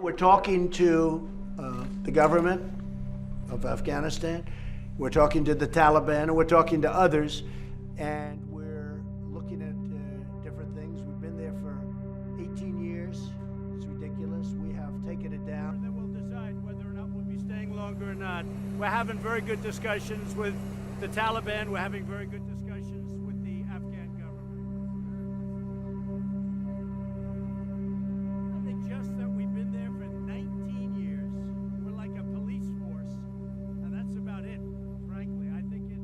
We're talking to the government of Afghanistan. We're talking to the Taliban, and we're talking to others, and we're looking at different things. We've been there for 18 years. It's ridiculous. We have taken it down. Then we'll decide whether or not we'll be staying longer or not. We're having very good discussions with the Taliban. We're having very good discussions with the Afghan government. I think just that we've been there for 19 years. We're like a police force, and that's about it, frankly. I think it's...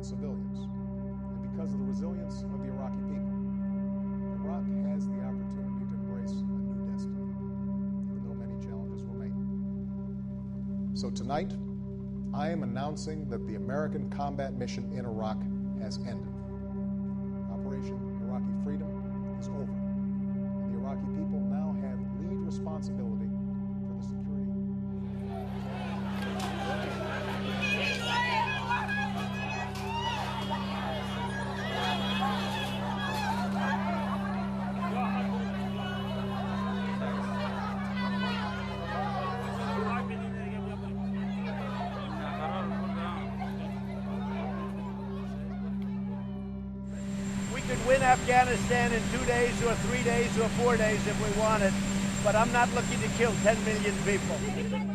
civilians, and because of the resilience of the Iraqi people, Iraq has the opportunity to embrace a new destiny, even though many challenges remain. So tonight, I am announcing that the American combat mission in Iraq has ended. Operation Iraqi Freedom is over, and the Iraqi people now have lead responsibility for the security. We could win Afghanistan in 2 days or 3 days or 4 days if we wanted, but I'm not looking to kill 10 million people.